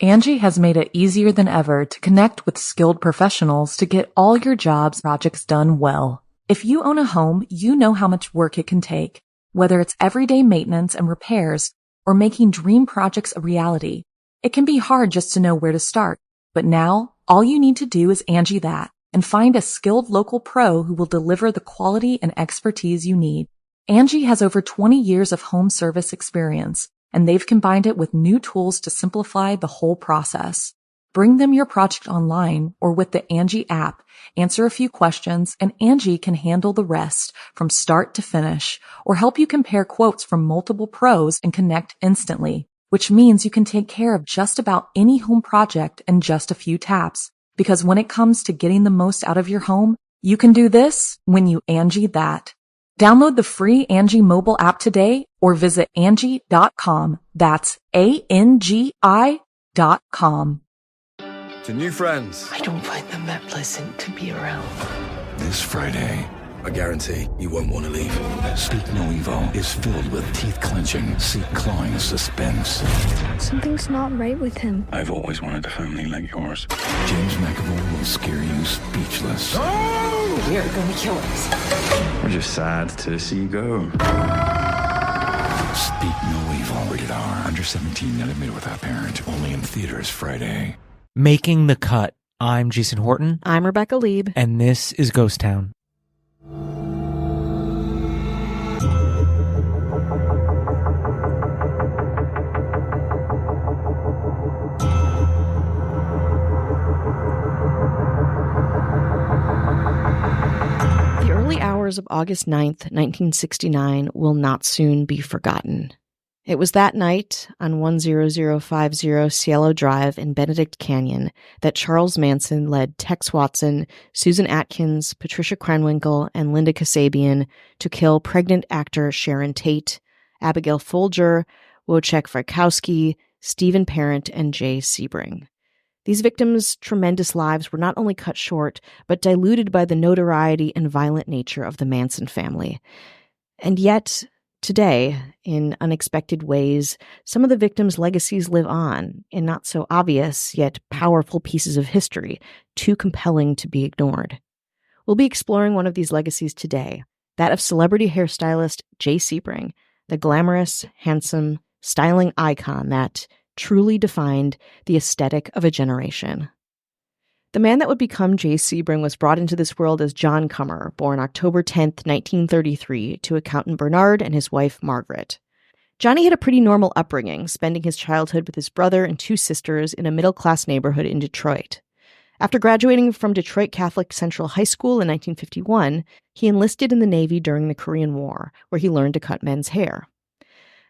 Angie has made it easier than ever to connect with skilled professionals to get all your jobs projects done well. If you own a home, you know how much work it can take, whether it's everyday maintenance and repairs or making dream projects a reality. It can be hard just to know where to start, but now all you need to do is Angie that and find a skilled local pro who will deliver the quality and expertise you need. Angie has over 20 years of home service experience, and they've combined it with new tools to simplify the whole process. Bring them your project online or with the Angie app, answer a few questions, and Angie can handle the rest from start to finish, or help you compare quotes from multiple pros and connect instantly, which means you can take care of just about any home project in just a few taps. Because when it comes to getting the most out of your home, you can do this when you Angie that. Download the free Angie mobile app today or visit Angie.com. That's ANGI.com. To new friends. I don't find them that pleasant to be around. This Friday, I guarantee you won't want to leave. Speak No Evil is filled with teeth-clenching, seat-clawing suspense. Something's not right with him. I've always wanted a family like yours. James McAvoy will scare you speechless. Oh! You're gonna kill us. We're just sad to see you go. Speak No Evil. Rated R. Under 17, not admitted without parent. Only in theaters Friday. Making the Cut. I'm Jason Horton. I'm Rebecca Lieb. And this is Ghost Town. The early hours of August 9th, 1969 will not soon be forgotten. It was that night on 10050 Cielo Drive in Benedict Canyon that Charles Manson led Tex Watson, Susan Atkins, Patricia Krenwinkel, and Linda Kasabian to kill pregnant actor Sharon Tate, Abigail Folger, Wojciech Frykowski, Stephen Parent, and Jay Sebring. These victims' tremendous lives were not only cut short, but diluted by the notoriety and violent nature of the Manson family. And yet, today, in unexpected ways, some of the victims' legacies live on in not so obvious yet powerful pieces of history, too compelling to be ignored. We'll be exploring one of these legacies today, that of celebrity hairstylist Jay Sebring, the glamorous, handsome, styling icon that truly defined the aesthetic of a generation. The man that would become Jay Sebring was brought into this world as John Cummer, born October 10th, 1933, to accountant Bernard and his wife Margaret. Johnny had a pretty normal upbringing, spending his childhood with his brother and two sisters in a middle-class neighborhood in Detroit. After graduating from Detroit Catholic Central High School in 1951, he enlisted in the Navy during the Korean War, where he learned to cut men's hair.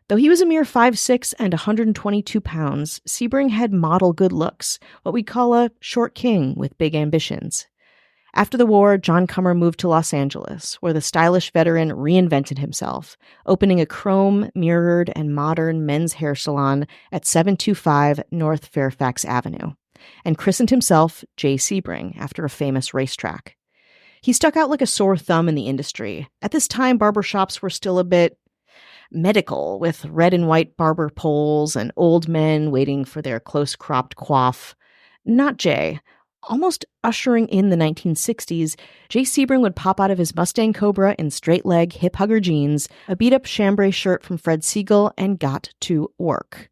Though he was a mere 5'6" and 122 pounds, Sebring had model good looks, what we'd call a short king with big ambitions. After the war, John Cummer moved to Los Angeles, where the stylish veteran reinvented himself, opening a chrome, mirrored, and modern men's hair salon at 725 North Fairfax Avenue, and christened himself Jay Sebring after a famous racetrack. He stuck out like a sore thumb in the industry. At this time, barbershops were still a bit medical, with red and white barber poles and old men waiting for their close-cropped coif. Not Jay. Almost ushering in the 1960s, Jay Sebring would pop out of his Mustang Cobra in straight-leg hip-hugger jeans, a beat-up chambray shirt from Fred Siegel, and got to work.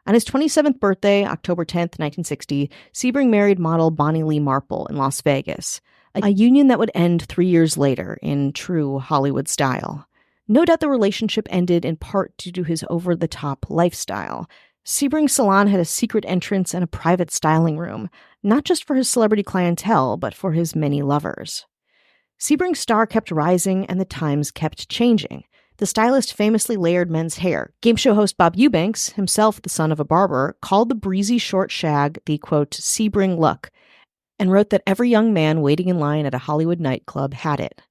On his 27th birthday, October 10th, 1960, Sebring married model Bonnie Lee Marple in Las Vegas, a union that would end 3 years later in true Hollywood style. No doubt the relationship ended in part due to his over-the-top lifestyle. Sebring's salon had a secret entrance and a private styling room, not just for his celebrity clientele, but for his many lovers. Sebring's star kept rising and the times kept changing. The stylist famously layered men's hair. Game show host Bob Eubanks, himself the son of a barber, called the breezy short shag the, quote, Sebring look, and wrote that every young man waiting in line at a Hollywood nightclub had it.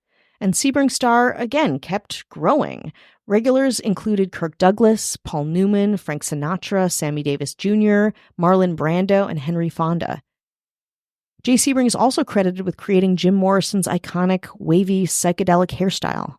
And Sebring's star, again, kept growing. Regulars included Kirk Douglas, Paul Newman, Frank Sinatra, Sammy Davis Jr., Marlon Brando, and Henry Fonda. Jay Sebring is also credited with creating Jim Morrison's iconic, wavy, psychedelic hairstyle.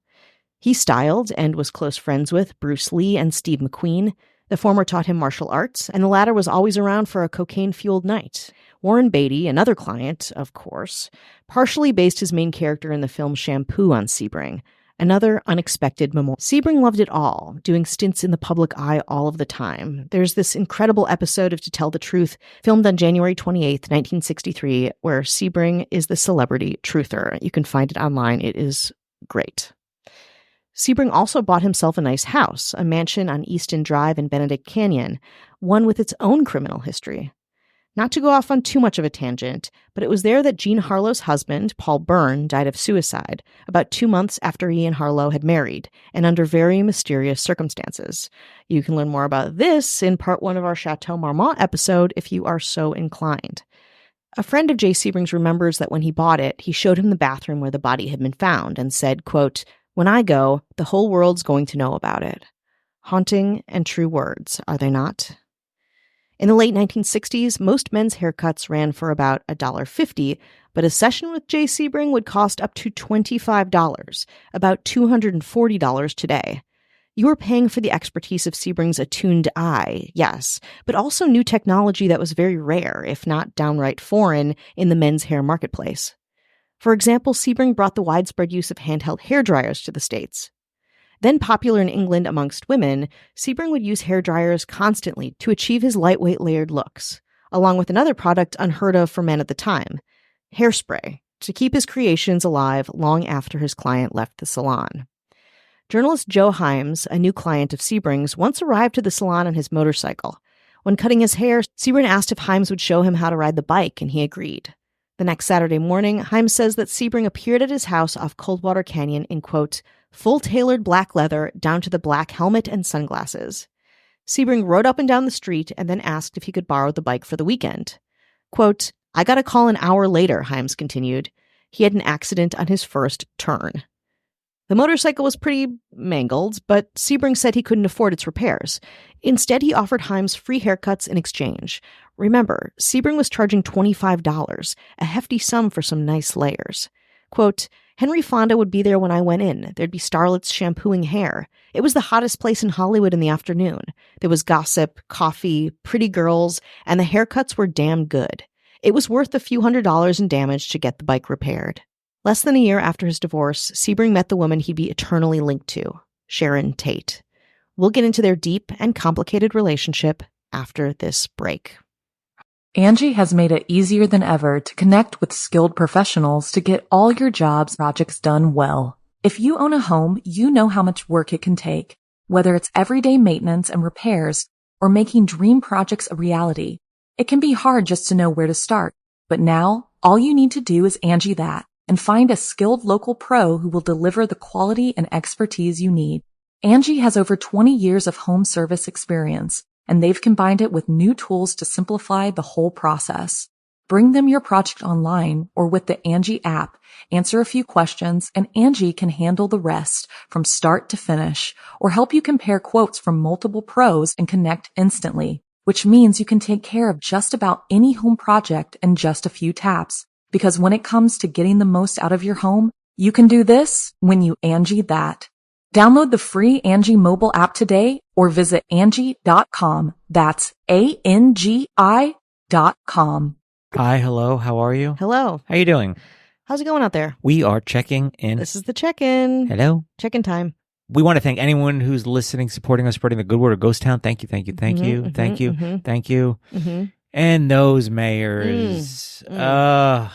He styled and was close friends with Bruce Lee and Steve McQueen, The former taught him martial arts, and the latter was always around for a cocaine-fueled night. Warren Beatty, another client, of course, partially based his main character in the film Shampoo on Sebring, another unexpected memorial. Sebring loved it all, doing stints in the public eye all of the time. There's this incredible episode of To Tell the Truth, filmed on January 28th, 1963, where Sebring is the celebrity truther. You can find it online. It is great. Sebring also bought himself a nice house, a mansion on Easton Drive in Benedict Canyon, one with its own criminal history. Not to go off on too much of a tangent, but it was there that Jean Harlow's husband, Paul Byrne, died of suicide about 2 months after he and Harlow had married, and under very mysterious circumstances. You can learn more about this in part 1 of our Chateau Marmont episode if you are so inclined. A friend of Jay Sebring's remembers that when he bought it, he showed him the bathroom where the body had been found and said, quote, "When I go, the whole world's going to know about it." Haunting and true words, are they not? In the late 1960s, most men's haircuts ran for about $1.50, but a session with Jay Sebring would cost up to $25, about $240 today. You were paying for the expertise of Sebring's attuned eye, yes, but also new technology that was very rare, if not downright foreign, in the men's hair marketplace. For example, Sebring brought the widespread use of handheld hairdryers to the States. Then popular in England amongst women, Sebring would use hairdryers constantly to achieve his lightweight layered looks, along with another product unheard of for men at the time, hairspray, to keep his creations alive long after his client left the salon. Journalist Joe Himes, a new client of Sebring's, once arrived to the salon on his motorcycle. When cutting his hair, Sebring asked if Himes would show him how to ride the bike, and he agreed. The next Saturday morning, Himes says that Sebring appeared at his house off Coldwater Canyon in, quote, full tailored black leather down to the black helmet and sunglasses. Sebring rode up and down the street and then asked if he could borrow the bike for the weekend. Quote, "I got a call an hour later," Himes continued. He had an accident on his first turn. The motorcycle was pretty mangled, but Sebring said he couldn't afford its repairs. Instead, he offered Himes free haircuts in exchange. Remember, Sebring was charging $25, a hefty sum for some nice layers. Quote, "Henry Fonda would be there when I went in. There'd be starlets shampooing hair. It was the hottest place in Hollywood in the afternoon. There was gossip, coffee, pretty girls, and the haircuts were damn good. It was worth a few $100s in damage to get the bike repaired." Less than a year after his divorce, Sebring met the woman he'd be eternally linked to, Sharon Tate. We'll get into their deep and complicated relationship after this break. Angie has made it easier than ever to connect with skilled professionals to get all your jobs projects done well. If you own a home, you know how much work it can take, whether it's everyday maintenance and repairs or making dream projects a reality. It can be hard just to know where to start, but now all you need to do is Angie that and find a skilled local pro who will deliver the quality and expertise you need. Angie has over 20 years of home service experience, and they've combined it with new tools to simplify the whole process. Bring them your project online or with the Angie app, answer a few questions, and Angie can handle the rest from start to finish, or help you compare quotes from multiple pros and connect instantly, which means you can take care of just about any home project in just a few taps. Because when it comes to getting the most out of your home, you can do this when you Angie that. Download the free Angie mobile app today or visit Angie.com. That's ANGI.com. Hi, hello, how are you? Hello. How you doing? How's it going out there? We are checking in. This is the check-in. Hello. Check-in time. We want to thank anyone who's listening, supporting us, spreading the good word of Ghost Town. Thank you, thank you, thank you, thank you, thank you. And those mayors, they're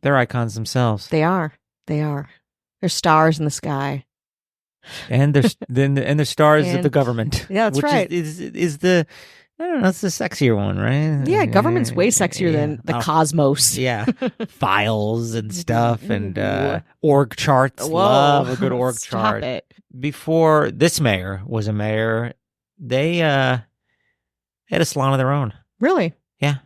icons themselves. They are. They are. They're stars in the sky. And they're stars of the government. Yeah, that's which right. Is the, I don't know, it's the sexier one, right? Yeah, government's way sexier than the cosmos. Yeah. Files and stuff and org charts. Whoa. Love a good org Stop chart. it. Before this mayor was a mayor, they had a salon of their own. Really? Yeah.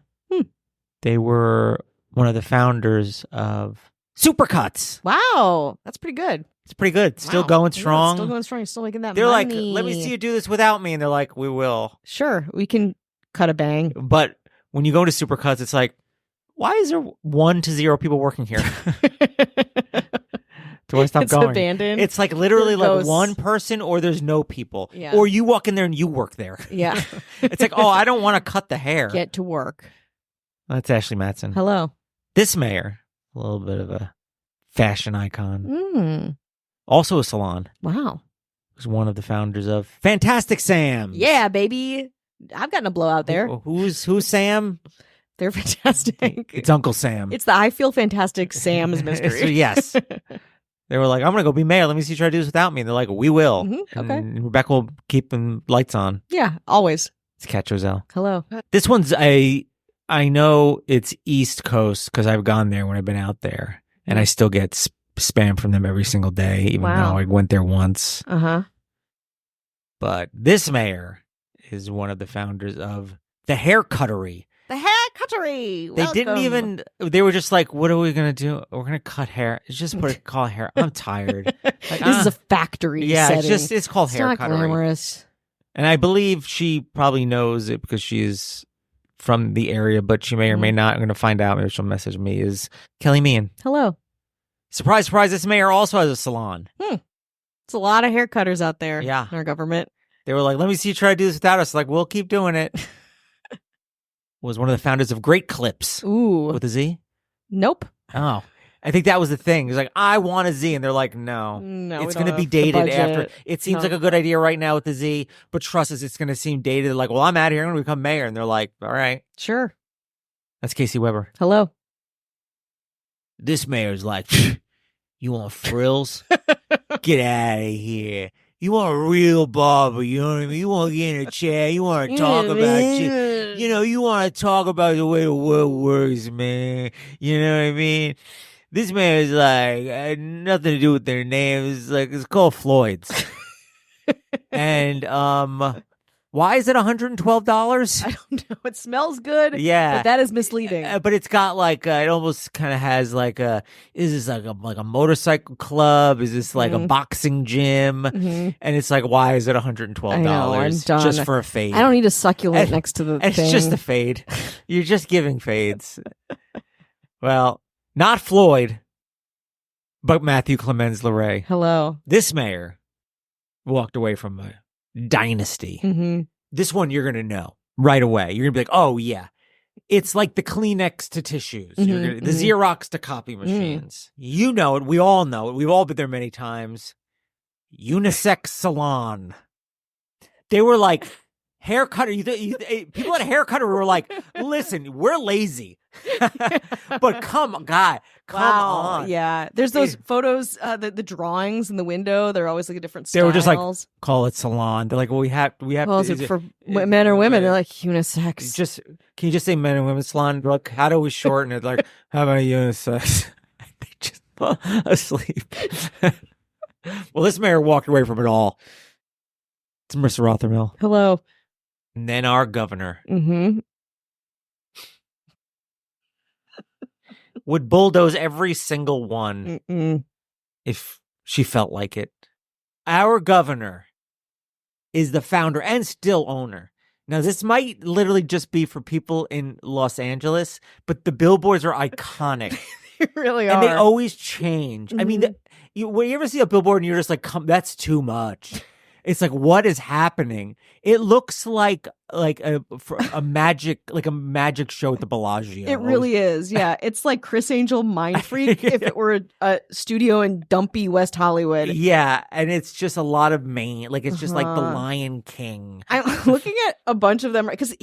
They were one of the founders of Supercuts. Wow. That's pretty good. It's pretty good. Still Wow. going Yeah, strong. still going strong. You're still making that They're like, money. let me see you do this without me. And they're like, we will. Sure. We can cut a bang. But when you go to Supercuts, it's like, why is there 1 to 0 people working here? Do I stop It's going? abandoned. It's like literally There's like ghosts. one person or there's no people. Yeah. Or you walk in there and you work there. Yeah. It's like, oh, I don't want to cut the hair. Get to work. That's Ashley Matson. Hello. This mayor, a little bit of a fashion icon. Mm. Also a salon. Wow. Was one of the founders of Fantastic Sam's. Yeah, baby. I've gotten a blowout there. Who's Sam? They're fantastic. It's Uncle Sam. It's the I Feel Fantastic Sam's mystery. Yes. They were like, I'm going to go be mayor. Let me see you try to do this without me. And they're like, we will. Mm-hmm. Okay. And Rebecca will keep the lights on. Yeah, always. It's Cat Joselle. Hello. This one's I know it's East Coast because I've gone there when I've been out there. And I still get spam from them every single day, even though I went there once. Uh-huh. But this mayor is one of the founders of the Hair Cuttery. The Hair Cuttery. They didn't even, they were just like, what are we going to do? We're going to cut hair. It's just call hair. I'm tired. Like, this is a factory setting. It's called it's Hair not Cuttery. Glamorous. And I believe she probably knows it because she is from the area, but she may or may not. I'm going to find out. Maybe she'll message me. Is Kelly Meehan. Hello. Surprise, surprise. This mayor also has a salon. It's a lot of hair cutters out there in our government. They were like, let me see you try to do this without us. Like, we'll keep doing it. Was one of the founders of Great Clips. Ooh. With a Z? Nope. Oh. I think that was the thing. It's like, I want a Z. And they're like, no. No, it's going to be dated after. It seems like a good idea right now with the Z, but trust us, it's going to seem dated. They're like, well, I'm out here. I'm going to become mayor. And they're like, all right. Sure. That's Casey Weber. Hello. This mayor's like, you want frills? Get out of here. You want a real barber, you know what I mean? You want to get in a chair, you want to talk about shit. You know, you want to talk about the way the world works, man. You know what I mean? This man is like, nothing to do with their name. It's like, it's called Floyd's. And, why is it $112? I don't know. It smells good. Yeah. But that is misleading. But it's got like, it almost kind of has like is this like a motorcycle club? Is this like a boxing gym? Mm-hmm. And it's like, why is it $112? I know, I'm done. Just for a fade. I don't need a succulent next to the thing. It's just a fade. You're just giving fades. Well, not Floyd, but Matthew Clemens LeRae. Hello. This mayor walked away from a dynasty. Mm-hmm. This one you're going to know right away. You're going to be like, oh, yeah. It's like the Kleenex to tissues, the Xerox to copy machines. You know it. We all know it. We've all been there many times. Unisex Salon. They were like, hair cutter. People at a hair cutter were like, listen, we're lazy. But come on. Yeah. There's those photos, the drawings in the window. They're always like a different styles. They were just like, call it salon. They're like, well, we have. Well, is it for men or women? They're like unisex. Can you just say men and women salon? They're like, how do we shorten it? Like, how about unisex? They just fall asleep. Well, this mayor walked away from it all. It's Marissa Rothermel. Hello. And then our governor. Mm-hmm. Would bulldoze every single one if she felt like it. Our governor is the founder and still owner. Now, this might literally just be for people in Los Angeles, but the billboards are iconic. They really are. And they always change. Mm-hmm. I mean, when you ever see a billboard and you're just like, that's too much. It's like, what is happening? It looks like a magic show at the Bellagio. It really is. Yeah, it's like Chris Angel Mind Freak if it were a studio in dumpy West Hollywood. Yeah, and it's just a lot of Maine. Like it's just like the Lion King. I'm looking at a bunch of them because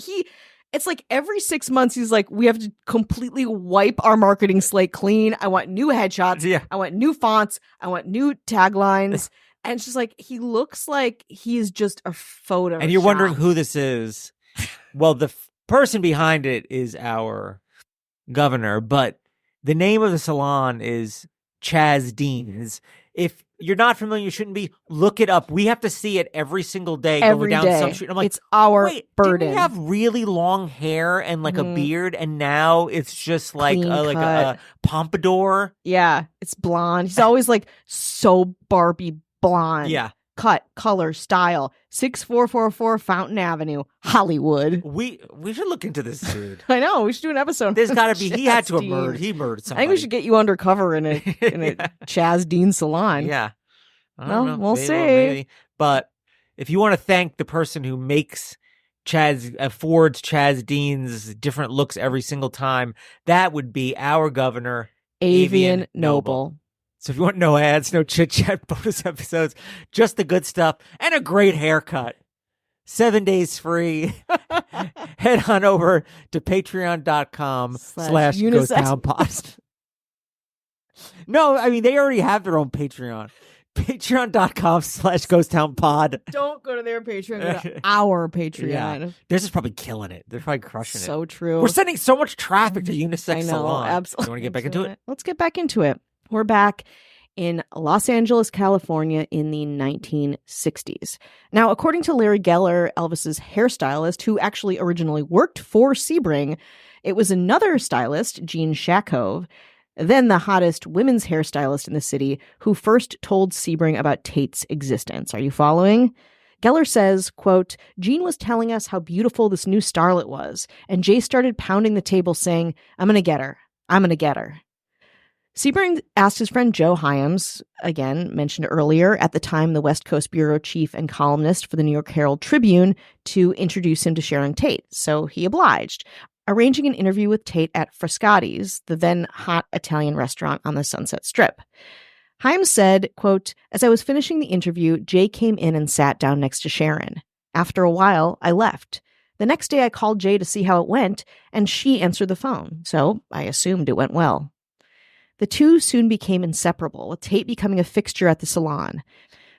it's like every 6 months he's like, we have to completely wipe our marketing slate clean. I want new headshots. Yeah. I want new fonts. I want new taglines. And it's just like, he looks like he's just a photo. And you're wondering who this is. Well, the person behind it is our governor, but the name of the salon is Chaz Dean's. If you're not familiar, you shouldn't be. Look it up. We have to see it every single day going down some street. I'm like, it's our burden. Didn't we have really long hair and like a beard, and now it's just like a pompadour? Yeah, it's blonde. He's always like so Barbie blonde. Yeah. cut, color, style, 6444 Fountain Avenue, Hollywood. We should look into this dude. I know. We should do an episode. There's got to be. He had to have Chaz murdered. Dean. He murdered I somebody. think we should get you undercover in a Yeah. Chaz Dean salon. Yeah. I Well, don't know. we'll Maybe, see. maybe. But if you want to thank the person who affords Chaz Dean's different looks every single time, that would be our governor, Avian Noble. So if you want no ads, no chit-chat bonus episodes, just the good stuff, and a great haircut, 7 days free, head on over to patreon.com/GhostTownPod. No, I mean, they already have their own Patreon. Patreon.com/GhostTownPod. Don't go to their Patreon, go to our Patreon. Yeah. They're just probably killing it. They're probably crushing it. So true. We're sending so much traffic to Unisex I know, Salon. absolutely. You want to get back into it? Let's get back into it. We're back in Los Angeles, California in the 1960s. Now, according to Larry Geller, Elvis's hairstylist, who actually originally worked for Sebring, it was another stylist, Jean Shakove, then the hottest women's hairstylist in the city, who first told Sebring about Tate's existence. Are you following? Geller says, quote, Jean was telling us how beautiful this new starlet was, and Jay started pounding the table saying, I'm going to get her. I'm going to get her. Sebring asked his friend Joe Hyams, again mentioned earlier, at the time the West Coast bureau chief and columnist for the New York Herald Tribune, to introduce him to Sharon Tate. So he obliged, arranging an interview with Tate at Frascati's, the then hot Italian restaurant on the Sunset Strip. Hyams said, quote, as I was finishing the interview, Jay came in and sat down next to Sharon. After a while, I left. The next day I called Jay to see how it went, and she answered the phone, so I assumed it went well. The two soon became inseparable, with Tate becoming a fixture at the salon.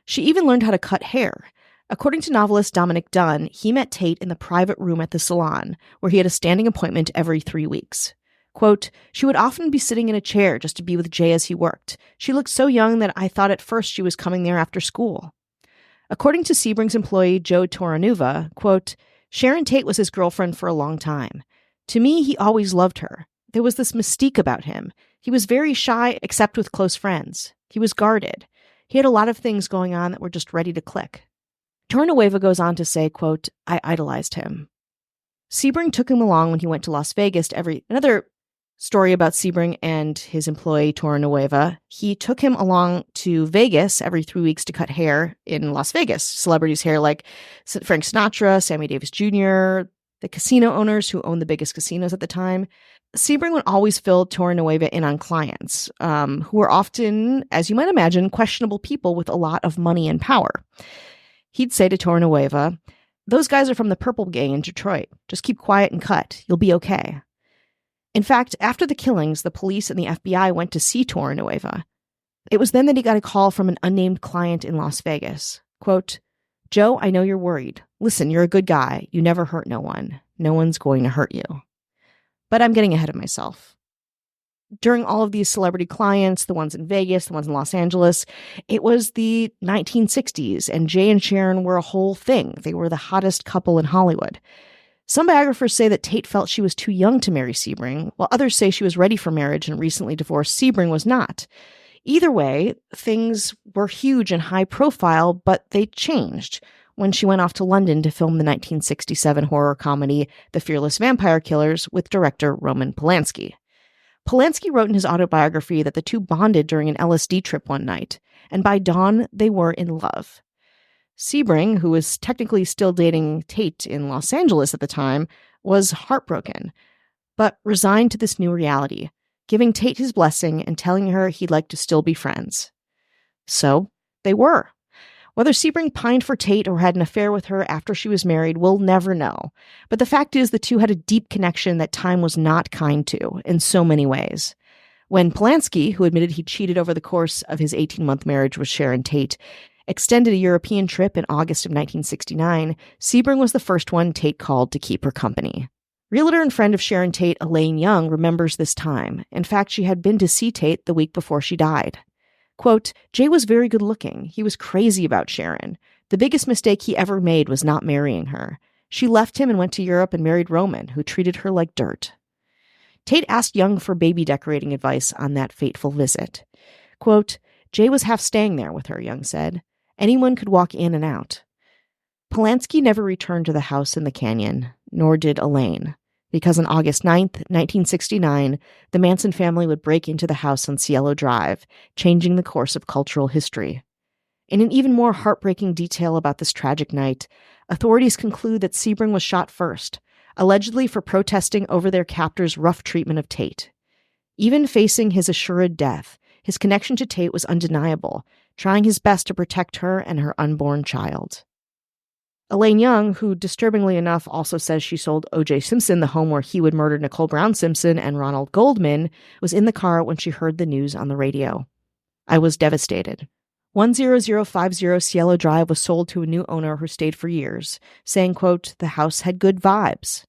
She even learned how to cut hair. According to novelist Dominic Dunn, he met Tate in the private room at the salon, where he had a standing appointment every 3 weeks. Quote, she would often be sitting in a chair just to be with Jay as he worked. She looked so young that I thought at first she was coming there after school. According to Sebring's employee Joe Toranuva, quote, Sharon Tate was his girlfriend for a long time. To me, he always loved her. There was this mystique about him. He was very shy, except with close friends. He was guarded. He had a lot of things going on that were just ready to click. Tornanueva goes on to say, quote, I idolized him. Sebring took him along when he went to Las Vegas another story about Sebring and his employee Tornanueva. He took him along to Vegas every 3 weeks to cut hair in Las Vegas. Celebrities' hair like Frank Sinatra, Sammy Davis Jr., the casino owners who owned the biggest casinos at the time. Sebring would always fill Tornanueva in on clients, who were often, as you might imagine, questionable people with a lot of money and power. He'd say to Tornanueva, those guys are from the Purple Gang in Detroit. Just keep quiet and cut. You'll be okay. In fact, after the killings, the police and the FBI went to see Tornanueva. It was then that he got a call from an unnamed client in Las Vegas. Quote, Joe, I know you're worried. Listen, you're a good guy. You never hurt no one. No one's going to hurt you. But I'm getting ahead of myself. During all of these celebrity clients, the ones in Vegas, the ones in Los Angeles, it was the 1960s, and Jay and Sharon were a whole thing. They were the hottest couple in Hollywood. Some biographers say that Tate felt she was too young to marry Sebring, while others say she was ready for marriage and recently divorced. Sebring was not. Either way, things were huge and high profile, but they changed when she went off to London to film the 1967 horror comedy The Fearless Vampire Killers with director Roman Polanski. Polanski wrote in his autobiography that the two bonded during an LSD trip one night, and by dawn, they were in love. Sebring, who was technically still dating Tate in Los Angeles at the time, was heartbroken, but resigned to this new reality, giving Tate his blessing and telling her he'd like to still be friends. So, they were. Whether Sebring pined for Tate or had an affair with her after she was married, we'll never know. But the fact is the two had a deep connection that time was not kind to in so many ways. When Polanski, who admitted he cheated over the course of his 18-month marriage with Sharon Tate, extended a European trip in August of 1969, Sebring was the first one Tate called to keep her company. Realtor and friend of Sharon Tate, Elaine Young, remembers this time. In fact, she had been to see Tate the week before she died. Quote, Jay was very good looking. He was crazy about Sharon. The biggest mistake he ever made was not marrying her. She left him and went to Europe and married Roman, who treated her like dirt. Tate asked Young for baby decorating advice on that fateful visit. Quote, Jay was half staying there with her, Young said. Anyone could walk in and out. Polanski never returned to the house in the canyon, nor did Elaine, because on August 9th, 1969, the Manson family would break into the house on Cielo Drive, changing the course of cultural history. In an even more heartbreaking detail about this tragic night, authorities conclude that Sebring was shot first, allegedly for protesting over their captor's rough treatment of Tate. Even facing his assured death, his connection to Tate was undeniable, trying his best to protect her and her unborn child. Elaine Young, who disturbingly enough also says she sold O.J. Simpson the home where he would murder Nicole Brown Simpson and Ronald Goldman, was in the car when she heard the news on the radio. "I was devastated. 10050 Cielo Drive was sold to a new owner who stayed for years, saying, quote, the house had good vibes.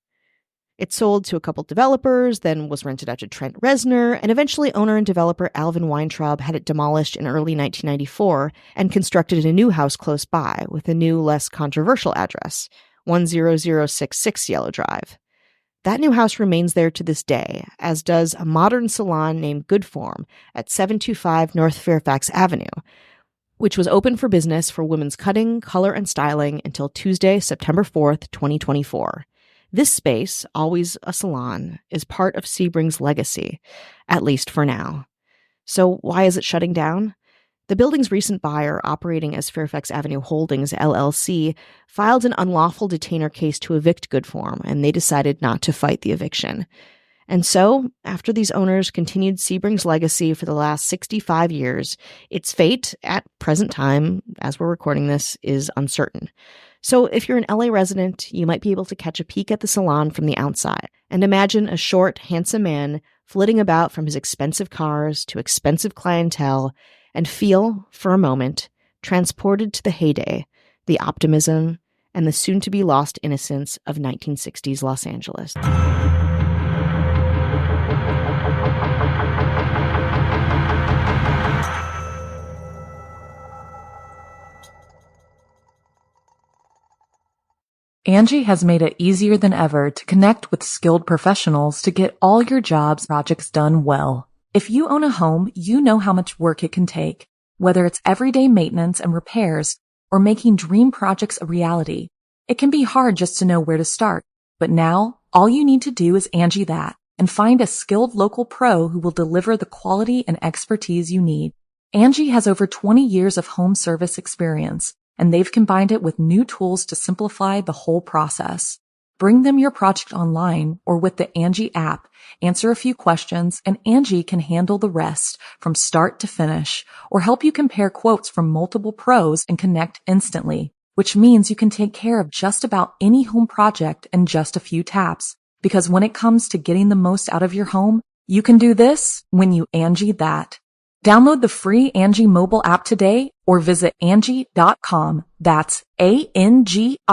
It sold to a couple developers, then was rented out to Trent Reznor, and eventually owner and developer Alvin Weintraub had it demolished in early 1994 and constructed a new house close by with a new, less controversial address, 10066 Cielo Drive. That new house remains there to this day, as does a modern salon named Good Form at 725 North Fairfax Avenue, which was open for business for women's cutting, color, and styling until Tuesday, September 4th, 2024. This space, always a salon, is part of Sebring's legacy, at least for now. So why is it shutting down? The building's recent buyer, operating as Fairfax Avenue Holdings, LLC, filed an unlawful detainer case to evict Good Form, and they decided not to fight the eviction. And so, after these owners continued Sebring's legacy for the last 65 years, its fate, at present time, as we're recording this, is uncertain. So if you're an LA resident, you might be able to catch a peek at the salon from the outside and imagine a short, handsome man flitting about from his expensive cars to expensive clientele and feel, for a moment, transported to the heyday, the optimism, and the soon-to-be-lost innocence of 1960s Los Angeles. Angie has made it easier than ever to connect with skilled professionals to get all your jobs projects done well. If you own a home, you know how much work it can take, whether it's everyday maintenance and repairs or making dream projects a reality. It can be hard just to know where to start, but now all you need to do is Angie that and find a skilled local pro who will deliver the quality and expertise you need. Angie has over 20 years of home service experience, and they've combined it with new tools to simplify the whole process. Bring them your project online or with the Angie app, answer a few questions, and Angie can handle the rest from start to finish, or help you compare quotes from multiple pros and connect instantly, which means you can take care of just about any home project in just a few taps. Because when it comes to getting the most out of your home, you can do this when you Angie that. Download the free Angie mobile app today or visit Angie.com. That's ANGI.com.